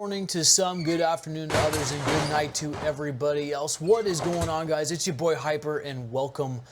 Morning to some, good afternoon to others, and good night to everybody else. What is going on, guys? It's your boy Hyper, and welcome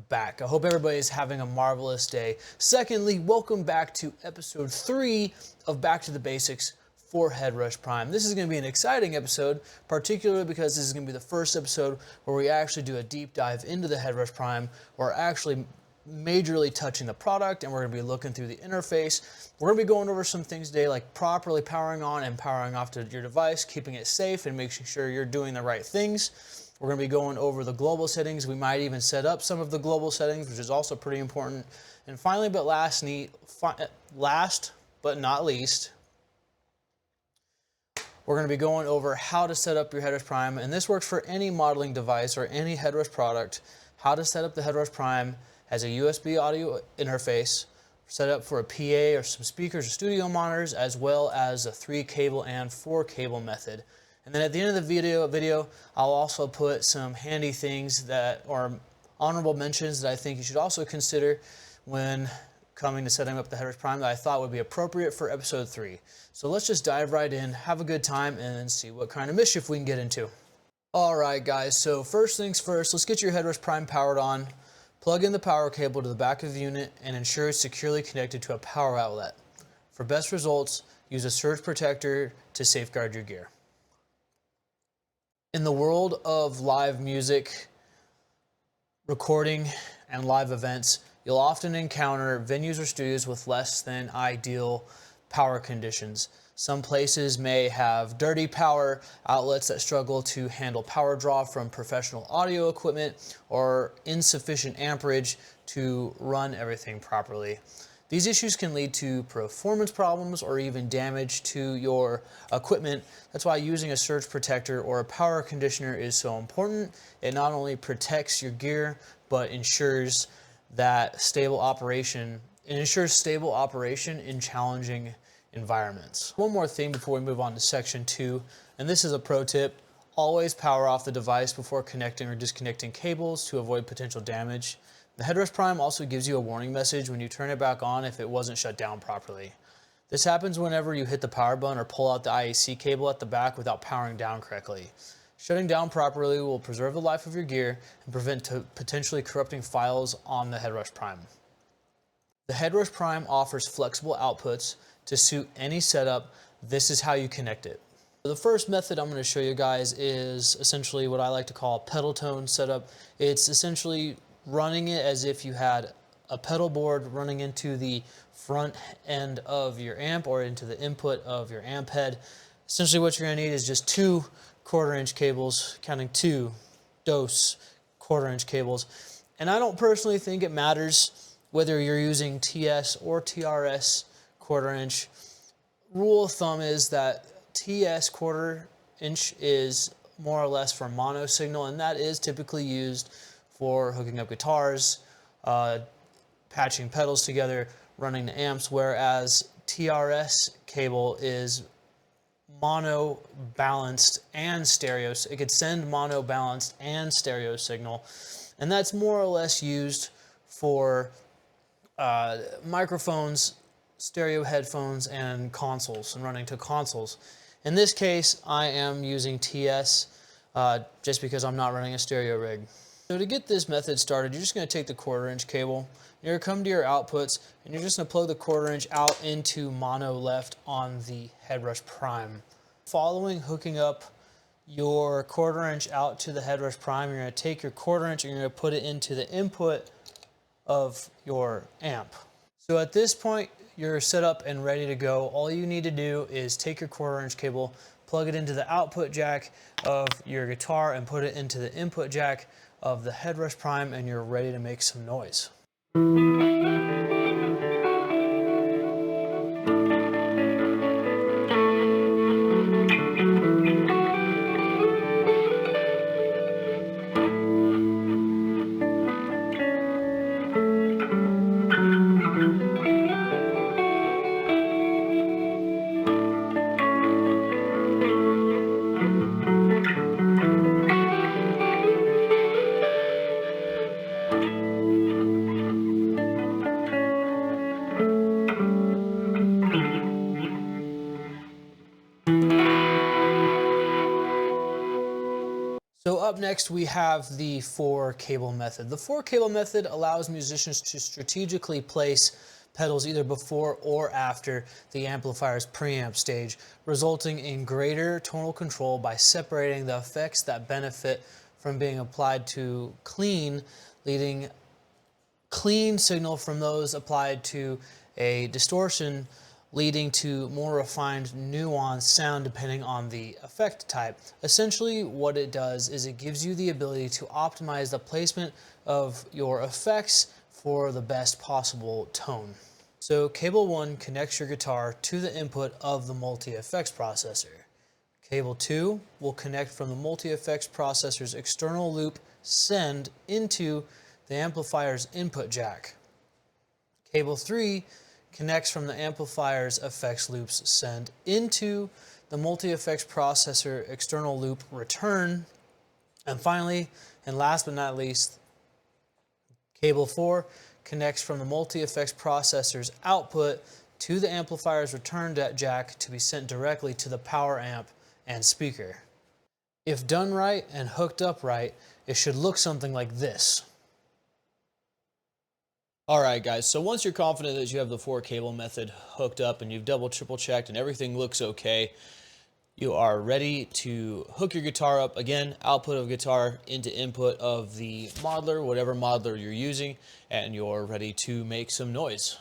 back. I hope everybody is having a marvelous day. Secondly, welcome back to episode 3 of Back to the Basics for Headrush Prime. This is going to be an exciting episode, particularly because this is going to be the first episode where we actually do a deep dive into the Headrush Prime. We're actually majorly touching the product, and we're going to be looking through the interface. We're going to be going over some things today, like properly powering on and powering off to your device, keeping it safe and making sure you're doing the right things. We're going to be going over the global settings. We might even set up some of the global settings, which is also pretty important. And finally, but last but not least, we're going to be going over how to set up your Headrush Prime, and this works for any modeling device or any Headrush product. How to set up the Headrush Prime as a USB audio interface, set up for a PA or some speakers or studio monitors, as well as a 3-cable and 4-cable method. And then at the end of the video, I'll also put some handy things that are honorable mentions that I think you should also consider when coming to setting up the Headrush Prime that I thought would be appropriate for episode 3. So let's just dive right in, have a good time, and see what kind of mischief we can get into. Alright guys, so first things first, let's get your Headrush Prime powered on. Plug in the power cable to the back of the unit and ensure it's securely connected to a power outlet. For best results, use a surge protector to safeguard your gear. In the world of live music, recording, and live events, you'll often encounter venues or studios with less than ideal power conditions. Some places may have dirty power outlets that struggle to handle power draw from professional audio equipment or insufficient amperage to run everything properly. These issues can lead to performance problems or even damage to your equipment. That's why using a surge protector or a power conditioner is so important. It not only protects your gear, but ensures stable operation in challenging environments. One more thing before we move on to section 2, and this is a pro tip: always power off the device before connecting or disconnecting cables to avoid potential damage. The Headrush Prime also gives you a warning message when you turn it back on if it wasn't shut down properly. This happens whenever you hit the power button or pull out the IAC cable at the back without powering down correctly. Shutting down properly will preserve the life of your gear and prevent potentially corrupting files on the Headrush Prime. The Headrush Prime offers flexible outputs to suit any setup. This is how you connect it. The first method I'm going to show you guys is essentially what I like to call a pedal tone setup. It's essentially running it as if you had a pedal board running into the front end of your amp or into the input of your amp head. Essentially what you're going to need is just 2 1/4-inch cables, counting 2 dose 1/4-inch cables. And I don't personally think it matters whether you're using TS or TRS 1/4-inch. Rule of thumb is that TS 1/4-inch is more or less for mono signal, and that is typically used for hooking up guitars, patching pedals together, running the amps, whereas TRS cable is mono balanced and stereo. It could send mono balanced and stereo signal, and that's more or less used for microphones, stereo headphones, and consoles, and running to consoles. In this case, I am using TS just because I'm not running a stereo rig. So to get this method started, you're just going to take the 1/4-inch cable, you're going to come to your outputs, and you're just going to plug the 1/4-inch out into mono left on the Headrush Prime. Following hooking up your 1/4-inch out to the Headrush Prime, you're going to take your 1/4-inch and you're going to put it into the input of your amp. So at this point, you're set up and ready to go. All you need to do is take your 1/4-inch cable, plug it into the output jack of your guitar, and put it into the input jack of the Headrush Prime, and you're ready to make some noise. Up next, we have the 4-cable method. The 4-cable method allows musicians to strategically place pedals either before or after the amplifier's preamp stage, resulting in greater tonal control by separating the effects that benefit from being applied to clean signal from those applied to a distortion, leading to more refined, nuanced sound depending on the effect type. Essentially, what it does is it gives you the ability to optimize the placement of your effects for the best possible tone. So cable 1 connects your guitar to the input of the multi-effects processor. Cable 2 will connect from the multi-effects processor's external loop send into the amplifier's input jack. Cable 3 connects from the amplifier's effects loops send into the multi-effects processor external loop return. And finally, and last but not least, cable 4 connects from the multi-effects processor's output to the amplifier's return jack to be sent directly to the power amp and speaker. If done right and hooked up right, it should look something like this. Alright guys, so once you're confident that you have the 4-cable method hooked up and you've triple checked and everything looks okay, you are ready to hook your guitar up. Again, output of guitar into input of the modeler, whatever modeler you're using, and you're ready to make some noise.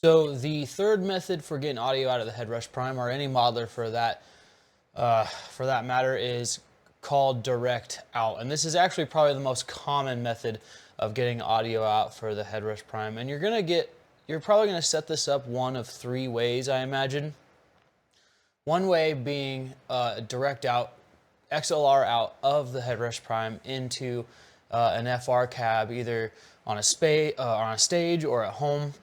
So the third method for getting audio out of the Headrush Prime, or any modeler for that matter, is called Direct Out. And this is actually probably the most common method of getting audio out for the Headrush Prime. And you're probably gonna set this up one of 3 ways, I imagine. One way being direct out, XLR out of the Headrush Prime into an FR cab, either on a stage or at home.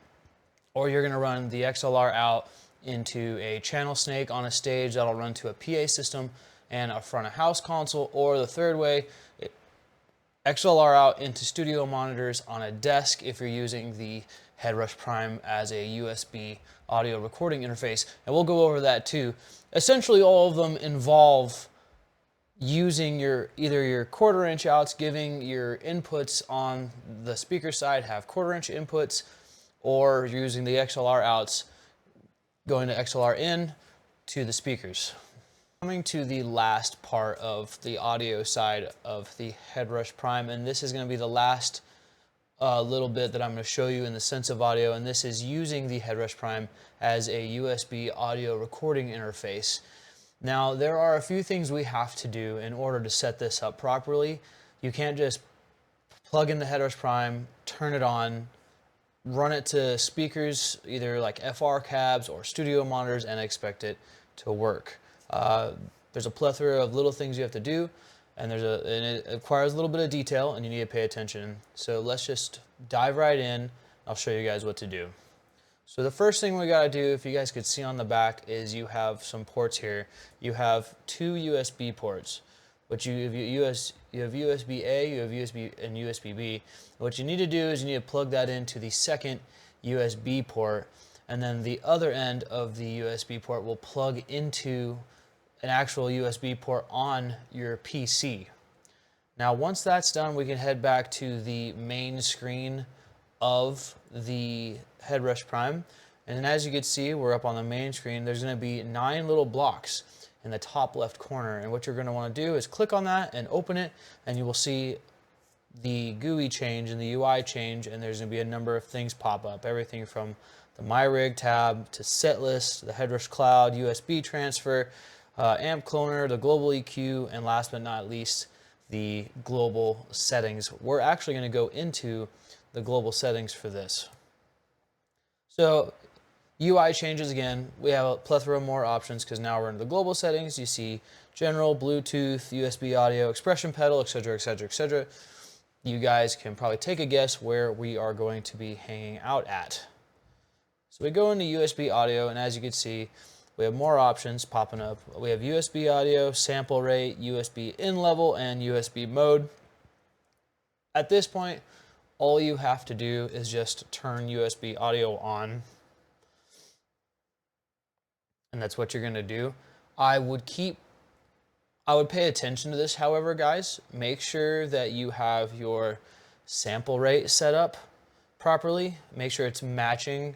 Or you're gonna run the XLR out into a channel snake on a stage that'll run to a PA system and a front of house console. Or the third way, XLR out into studio monitors on a desk if you're using the Headrush Prime as a USB audio recording interface. And we'll go over that too. Essentially, all of them involve using either your 1/4" outs, giving your inputs on the speaker side have 1/4" inputs, or using the XLR outs, going to XLR in to the speakers. Coming to the last part of the audio side of the Headrush Prime, and this is going to be the last little bit that I'm going to show you in the sense of audio, and this is using the Headrush Prime as a USB audio recording interface. Now, there are a few things we have to do in order to set this up properly. You can't just plug in the Headrush Prime, turn it on, run it to speakers, either like FR cabs or studio monitors, and expect it to work. There's a plethora of little things you have to do, and it requires a little bit of detail, and you need to pay attention. So let's just dive right in. I'll show you guys what to do. So the first thing we gotta do, if you guys could see on the back, is you have some ports here. You have 2 USB ports, which you have USB-A, you have USB and USB-B. What you need to do is you need to plug that into the second USB port, and then the other end of the USB port will plug into an actual USB port on your PC. Now, once that's done, we can head back to the main screen of the Headrush Prime. And as you can see, we're up on the main screen. There's going to be 9 little blocks in the top left corner. And what you're going to want to do is click on that and open it, and you will see the GUI change and the UI change, and there's going to be a number of things pop up. Everything from the My Rig tab to set list, the Headrush Cloud, USB transfer, amp cloner, the global EQ, and last but not least, the global settings. We're actually going to go into the global settings for this. So UI changes again. We have a plethora of more options because now we're in the global settings. You see general, Bluetooth, USB audio, expression pedal, etc., etc., etc. You guys can probably take a guess where we are going to be hanging out at. So we go into USB audio, and as you can see, we have more options popping up. We have USB audio, sample rate, USB in level, and USB mode. At this point, all you have to do is just turn USB audio on. And that's what you're gonna do. I would pay attention to this, however, guys. Make sure that you have your sample rate set up properly. Make sure it's matching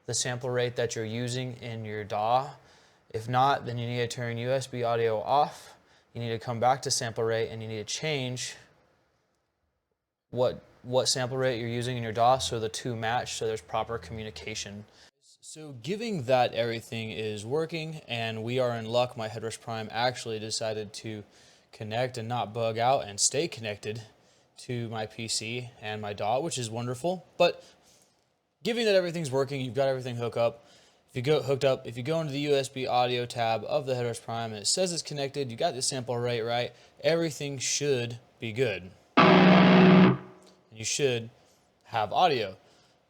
the sample rate that you're using in your DAW. If not, then you need to turn USB audio off. You need to come back to sample rate, and you need to change what sample rate you're using in your DAW so the two match, so there's proper communication. So given that everything is working and we are in luck, my Headrush Prime actually decided to connect and not bug out and stay connected to my PC and my DAW, which is wonderful. But given that everything's working, you've got everything hooked up. If you go into the USB audio tab of the Headrush Prime and it says it's connected, you got the sample rate right, everything should be good. And you should have audio.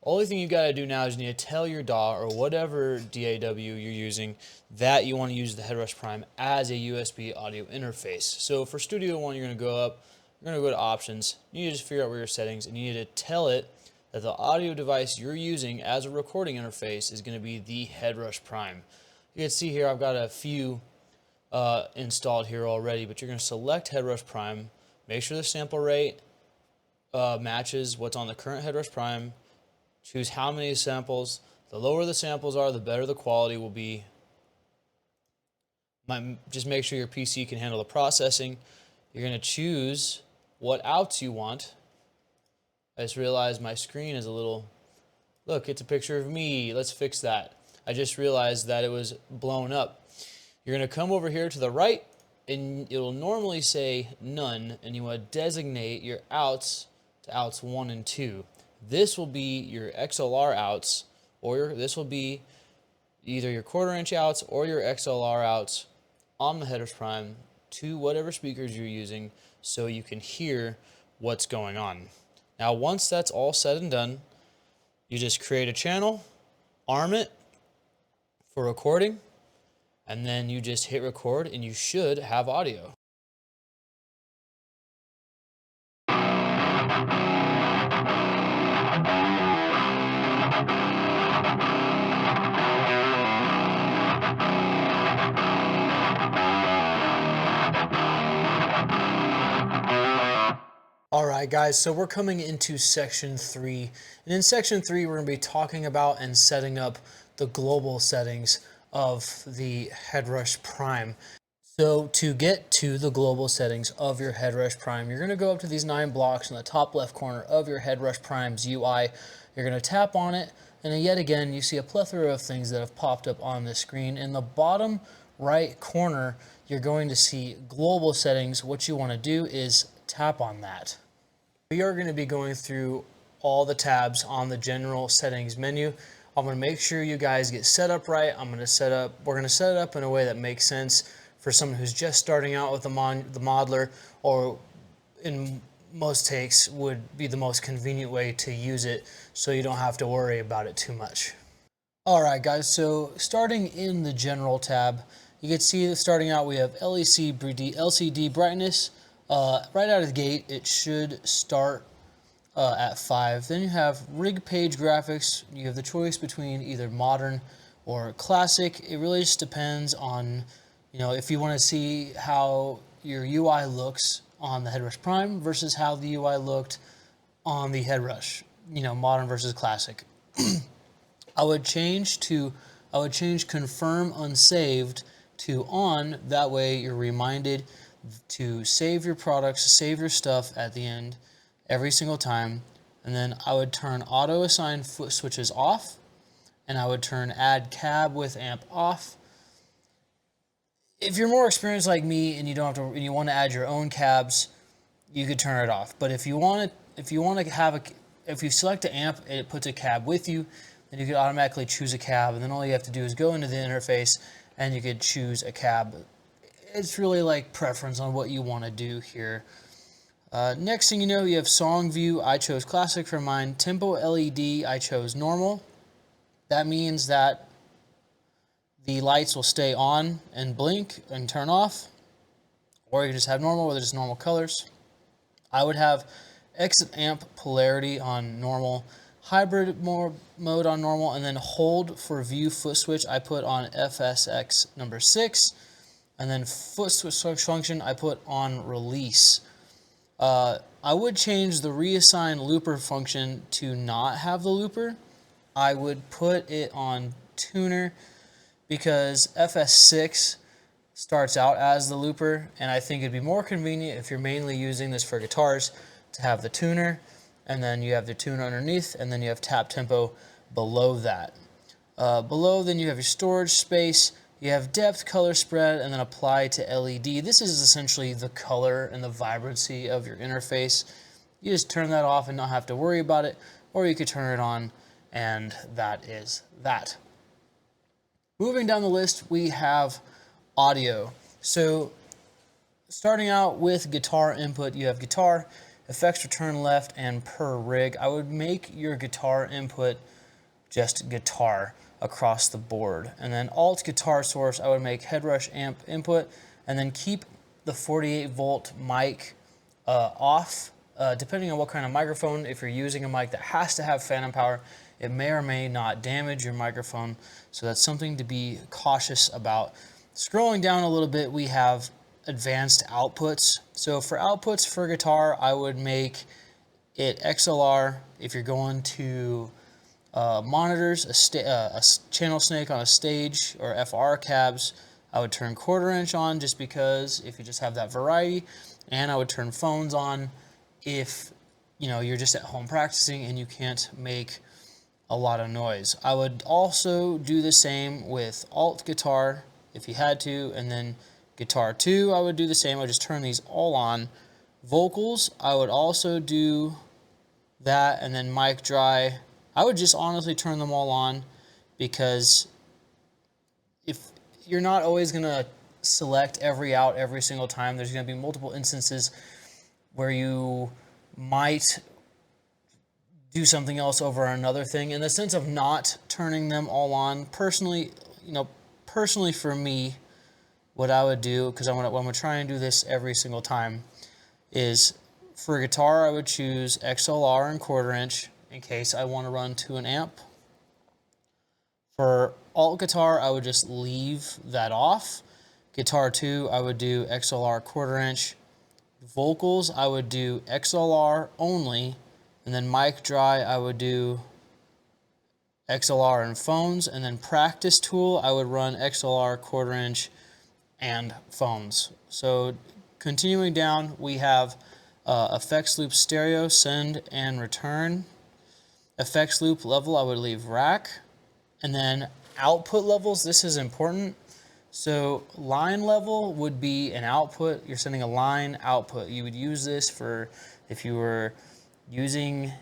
Only thing you got to do now is you need to tell your DAW or whatever DAW you're using that you want to use the Headrush Prime as a USB audio interface. So for Studio One, you're going to go up, you're going to go to Options. You need to just figure out where your settings, and you need to tell it that the audio device you're using as a recording interface is going to be the Headrush Prime. You can see here I've got a few installed here already, but you're going to select Headrush Prime. Make sure the sample rate matches what's on the current Headrush Prime. Choose how many samples. The lower the samples are, the better the quality will be. Just make sure your PC can handle the processing. You're going to choose what outs you want. I just realized my screen is a little... Look, it's a picture of me. Let's fix that. I just realized that it was blown up. You're going to come over here to the right, and it will normally say none, and you want to designate your outs to outs 1 and 2. This will be your XLR outs, or this will be either your 1/4 inch outs or your XLR outs on the Headrush Prime to whatever speakers you're using so you can hear what's going on. Now, once that's all said and done, you just create a channel, arm it for recording, and then you just hit record and you should have audio. All right, guys, so we're coming into section 3. And in section 3, we're going to be talking about and setting up the global settings of the Headrush Prime. So to get to the global settings of your Headrush Prime, you're going to go up to these 9 blocks in the top left corner of your Headrush Prime's UI. You're going to tap on it, and then yet again, you see a plethora of things that have popped up on the screen. In the bottom right corner, you're going to see global settings. What you want to do is tap on that. We are going to be going through all the tabs on the general settings menu. I'm going to make sure you guys get set up right. We're going to set it up in a way that makes sense for someone who's just starting out with the modeler, or in most takes would be the most convenient way to use it so you don't have to worry about it too much. Alright guys, so starting in the general tab, you can see that starting out we have LCD brightness. Right out of the gate, it should start at 5. Then you have rig page graphics. You have the choice between either modern or classic. It really just depends on, if you want to see how your UI looks on the Headrush Prime versus how the UI looked on the Headrush, modern versus classic. I would change confirm unsaved to on. That way you're reminded to save your products, save your stuff at the end every single time. And then I would turn auto assign foot switches off, and I would turn add cab with amp off. If you're more experienced like me and you don't have to, and you want to add your own cabs, you could turn it off. But if you select an amp and it puts a cab with you, then you could automatically choose a cab, and then all you have to do is go into the interface and you could choose a cab. It's really like preference on what you want to do here. Next thing you know, you have song view. I chose classic for mine. Tempo LED, I chose normal. That means that the lights will stay on and blink and turn off, or you can just have normal, where they're just normal colors. I would have exit amp polarity on normal, hybrid mode on normal, and then hold for view foot switch I put on FSX number 6, and then foot switch function I put on release. I would change the reassign looper function to not have the looper. I would put it on tuner, because FS6 starts out as the looper, and I think it'd be more convenient if you're mainly using this for guitars to have the tuner, and then you have the tuner underneath, and then you have tap tempo below that. Below, then you have your storage space, you have depth, color spread, and then apply to LED. This is essentially the color and the vibrancy of your interface. You just turn that off and not have to worry about it, or you could turn it on, and that is that. Moving down the list, we have audio. So starting out with guitar input, you have guitar, effects return left, and per rig. I would make your guitar input just guitar across the board. And then alt guitar source, I would make Headrush amp input, and then keep the 48 volt mic off, depending on what kind of microphone. If you're using a mic that has to have phantom power, it may or may not damage your microphone, so that's something to be cautious about. Scrolling down a little bit, we have advanced outputs. So for outputs for guitar, I would make it XLR. If you're going to monitors, a channel snake on a stage, or FR cabs, I would turn 1/4 inch on, just because if you just have that variety. And I would turn phones on if you're just at home practicing and you can't make a lot of noise. I would also do the same with alt guitar if you had to, and then guitar 2 I would do the same. I would just turn these all on. Vocals, I would also do that, and then mic dry, I would just honestly turn them all on, because if you're not always going to select every out every single time, there's going to be multiple instances where you might do something else over another thing. In the sense of not turning them all on, personally for me, what I would do, because I'm gonna try and do this every single time, is for guitar I would choose XLR and 1/4 inch in case I want to run to an amp. For alt guitar, I would just leave that off. Guitar 2, I would do XLR 1/4 inch. Vocals, I would do XLR only. And then mic dry, I would do XLR and phones. And then practice tool, I would run XLR 1/4 inch and phones. So continuing down, we have effects loop stereo, send and return. Effects loop level, I would leave rack. And then output levels, this is important. So line level would be an output. You're sending a line output. You would use this for if you were using,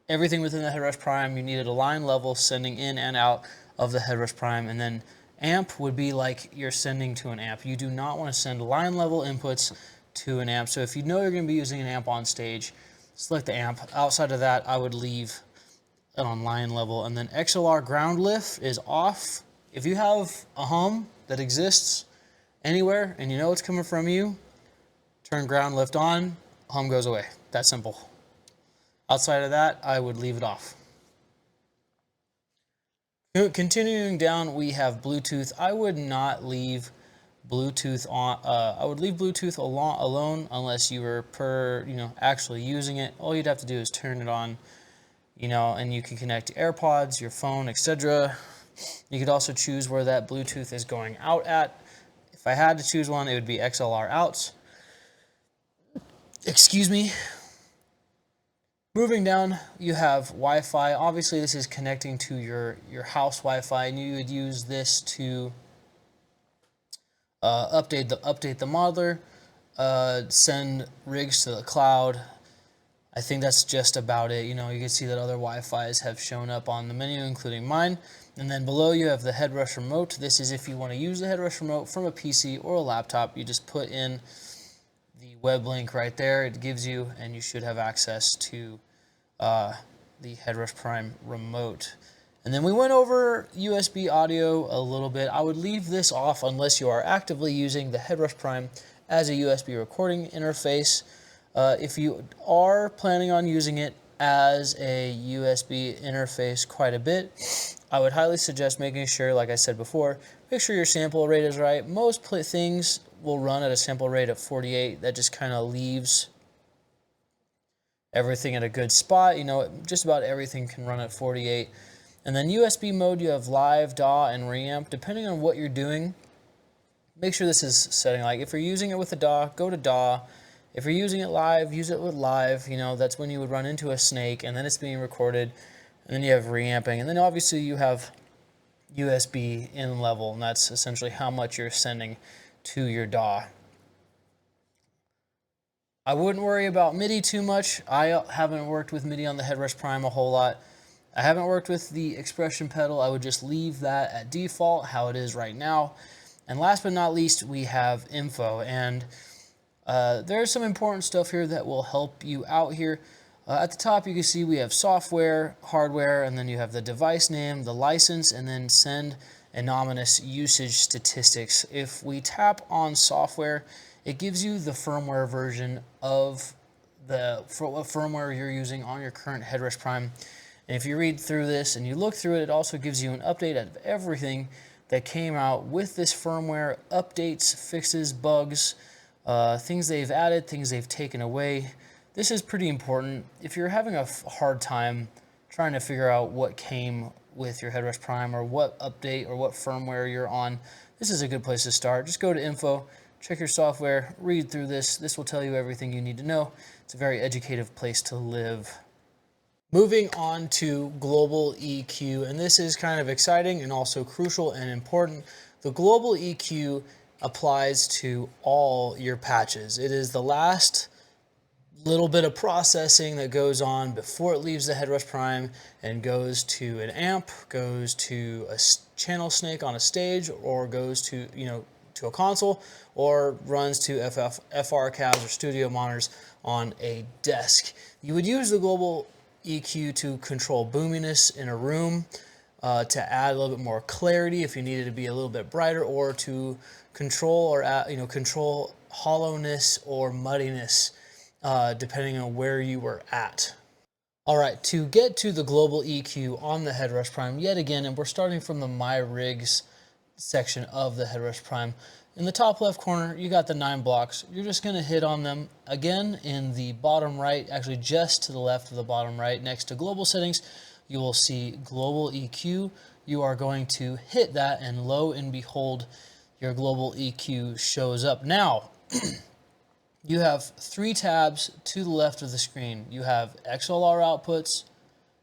everything within the Headrush Prime. You needed a line level sending in and out of the Headrush Prime. And then amp would be like you're sending to an amp. You do not want to send line level inputs to an amp. So if you know you're going to be using an amp on stage, select the amp. Outside of that, I would leave it on line level. And then XLR ground lift is off. If you have a hum that exists anywhere and you know it's coming from you, turn ground lift on, hum goes away. That simple. Outside of that, I would leave it off. Continuing down, we have Bluetooth. I would not leave Bluetooth on. I would leave Bluetooth alone unless you were actually using it. All you'd have to do is turn it on, and you can connect your AirPods, your phone, etc. You could also choose where that Bluetooth is going out at. If I had to choose one, it would be XLR out. Excuse me. Moving down, you have Wi-Fi. Obviously, this is connecting to your house Wi-Fi, and you would use this to update the modeler, send rigs to the cloud. I think that's just about it. You know, you can see that other Wi-Fis have shown up on the menu, including mine. And then below you have the Headrush remote. This is if you want to use the Headrush remote from a PC or a laptop. You just put in the web link right there. It gives you, and you should have access to the Headrush Prime remote. And then we went over USB audio a little bit. I would leave this off unless you are actively using the Headrush Prime as a USB recording interface. If you are planning on using it as a USB interface quite a bit, I would highly suggest making sure, like I said before, make sure your sample rate is right. Most things will run at a sample rate of 48. That just kind of leaves everything at a good spot. You know, just about everything can run at 48. And then USB mode, you have live, DAW, and reamp. Depending on what you're doing, make sure this is setting. Like if you're using it with a DAW, go to DAW. If you're using it live, use it with live. You know, that's when you would run into a snake, and then it's being recorded. And then you have reamping. And then obviously you have USB in level, and that's essentially how much you're sending to your DAW. I wouldn't worry about MIDI too much. I haven't worked with MIDI on the Headrush Prime a whole lot. I haven't worked with the expression pedal. I would just leave that at default, how it is right now. And last but not least, we have info. And there's some important stuff here that will help you out here. At the top, you can see we have software, hardware, and then you have the device name, the license, and then send anonymous usage statistics. If we tap on software, it gives you the firmware version of what firmware you're using on your current Headrush Prime. And if you read through this and you look through it, it also gives you an update of everything that came out with this firmware, updates, fixes, bugs, things they've added, things they've taken away. This is pretty important. If you're having a hard time trying to figure out what came with your Headrush Prime or what update or what firmware you're on, this is a good place to start. Just go to info, check your software, read through this. This will tell you everything you need to know. It's a very educative place to live. Moving on to global EQ, and this is kind of exciting and also crucial and important. The global EQ applies to all your patches. It is the last little bit of processing that goes on before it leaves the Headrush Prime and goes to an amp, goes to a channel snake on a stage, or goes to, to a console, or runs to FR cabs or studio monitors on a desk. You would use the global EQ to control boominess in a room, to add a little bit more clarity if you needed to be a little bit brighter, or to control or control hollowness or muddiness, depending on where you were at. All right, to get to the global EQ on the Headrush Prime, yet again, and we're starting from the My Rigs section of the Headrush Prime. In the top left corner, you got the 9 blocks. You're just gonna hit on them. Again, in the bottom right, actually just to the left of the bottom right, next to global settings, you will see global EQ. You are going to hit that, and lo and behold, your global EQ shows up. Now, you have 3 tabs to the left of the screen. You have XLR outputs,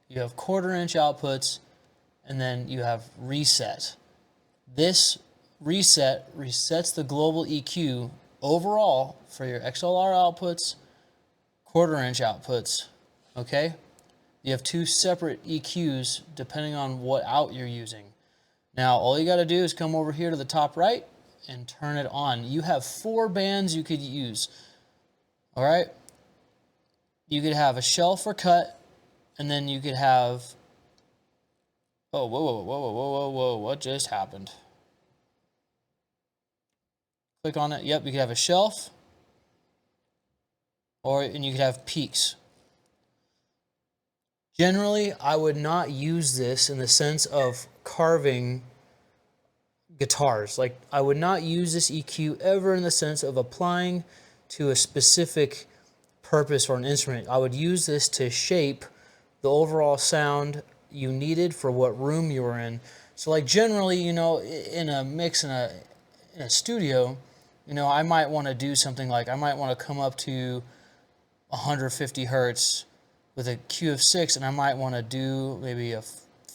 you have 1/4-inch outputs, and then you have reset. This reset resets the global EQ overall for your XLR outputs, 1/4-inch outputs, okay? You have 2 separate EQs depending on what out you're using. Now, all you gotta do is come over here to the top right and turn it on. You have 4 bands you could use, all right? You could have a shelf or cut, and then you could have, oh, whoa, what just happened? Click on it, yep, you could have a shelf, and you could have peaks. Generally, I would not use this in the sense of carving guitars. Like, I would not use this EQ ever in the sense of applying to a specific purpose or an instrument. I would use this to shape the overall sound you needed for what room you were in. So like generally, in a mix in a studio, I might want to do something like, I might want to come up to 150 hertz with a Q of 6, and I might want to do maybe a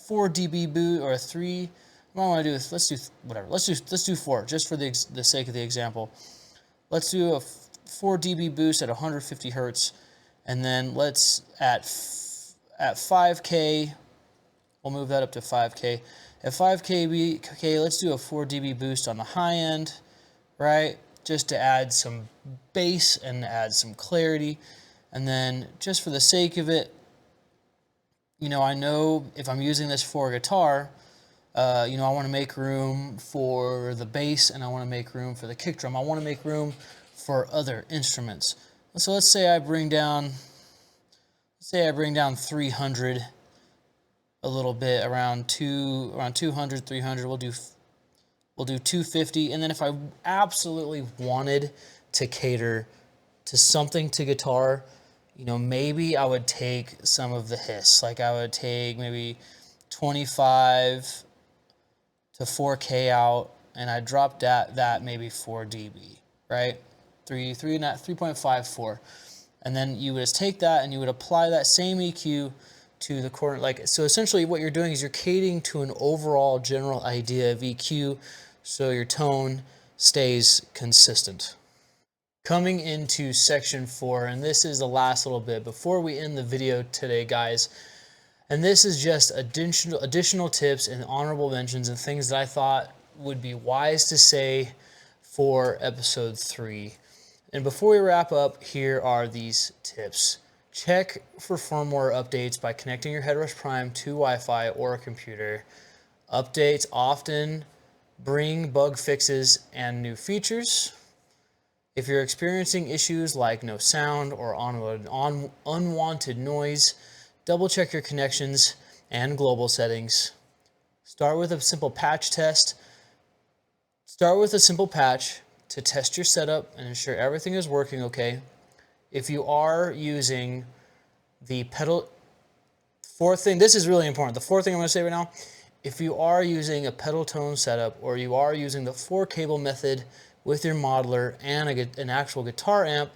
4 dB boost or a 3. I might want to do, let's do whatever. Let's do 4 just for the sake of the example. Let's do a 4 dB boost at 150 hertz, and then let's at 5K. We'll move that up to 5K. At 5K, let's do a 4 dB boost on the high end, right? Just to add some bass and add some clarity. And then just for the sake of it, you know, I know if I'm using this for a guitar, you know, I want to make room for the bass and I want to make room for the kick drum. I want to make room for other instruments. So let's say I bring down 300 a little bit, around 200, 300. We'll do 250, and then if I absolutely wanted to cater to something to guitar, you know, maybe I would take some of the hiss. Like I would take maybe 25 to 4K out, and I dropped that maybe 4 dB, right? 3.54, and then you would just take that and you would apply that same EQ to the corner. Like, so essentially what you're doing is you're catering to an overall general idea of EQ, so your tone stays consistent. Coming into section 4, and this is the last little bit before we end the video today, guys. And this is just additional tips and honorable mentions and things that I thought would be wise to say for episode 3. And before we wrap up, here are these tips. Check for firmware updates by connecting your Headrush Prime to Wi-Fi or a computer. Updates often bring bug fixes and new features. If you're experiencing issues like no sound or unwanted noise, double check your connections and global settings. Start with a simple patch test. Start with a simple patch to test your setup and ensure everything is working okay. If you are using the pedal, fourth thing, this is really important. The fourth thing I'm going to say right now, if you are using a pedal tone setup or you are using the 4-cable method with your modeler and an actual guitar amp,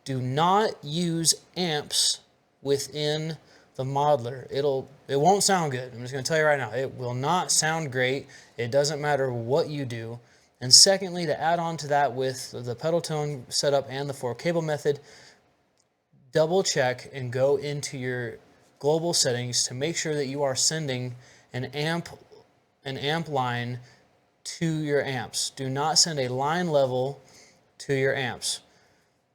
do not use amps within the modeler. It won't sound good. I'm just going to tell you right now, it will not sound great. It doesn't matter what you do. And secondly, to add on to that with the pedal tone setup and the 4-cable method, double check and go into your global settings to make sure that you are sending an amp line to your amps. Do not send a line level to your amps.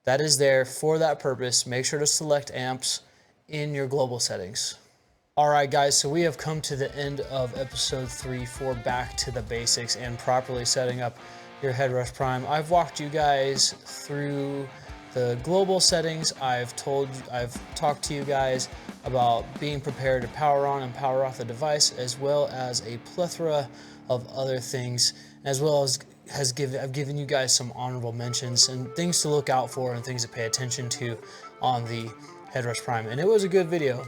That is there for that purpose. Make sure to select amps in your global settings. All right, guys, so we have come to the end of episode 3 for back to the basics and properly setting up your Headrush Prime. I've walked you guys through the global settings. I've talked to you guys about being prepared to power on and power off the device, as well as a plethora of other things, as well as I've given you guys some honorable mentions and things to look out for and things to pay attention to on the Headrush Prime. And it was a good video.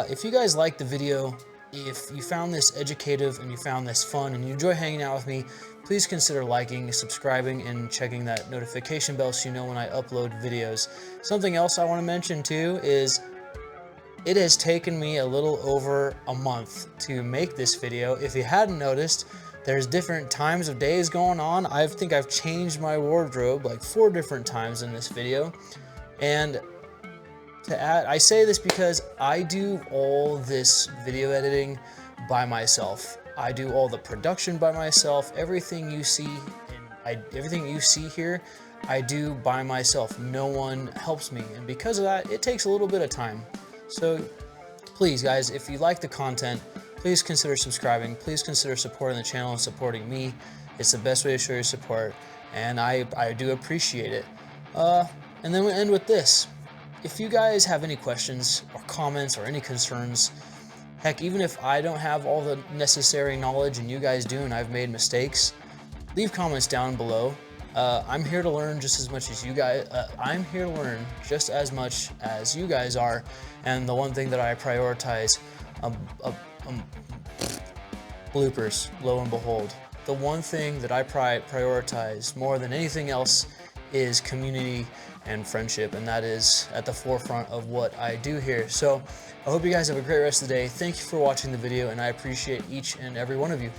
If you guys liked the video, if you found this educative and you found this fun and you enjoy hanging out with me, please consider liking, subscribing, and checking that notification bell so you know when I upload videos. Something else I want to mention too is it has taken me a little over a month to make this video. If you hadn't noticed, there's different times of days going on. I think I've changed my wardrobe like 4 different times in this video. And to add, I say this because I do all this video editing by myself. I do all the production by myself. Everything you see here, I do by myself. No one helps me, and because of that, it takes a little bit of time. So please, guys, if you like the content, please consider subscribing. Please consider supporting the channel and supporting me. It's the best way to show your support, and I do appreciate it. And then we end with this. If you guys have any questions or comments or any concerns, heck, even if I don't have all the necessary knowledge and you guys do and I've made mistakes, leave comments down below. I'm here to learn just as much as you guys. I'm here to learn just as much as you guys are. And the one thing that I prioritize, bloopers, lo and behold. The one thing that I prioritize more than anything else is community and friendship, and that is at the forefront of what I do here. So I hope you guys have a great rest of the day. Thank you for watching the video, and I appreciate each and every one of you.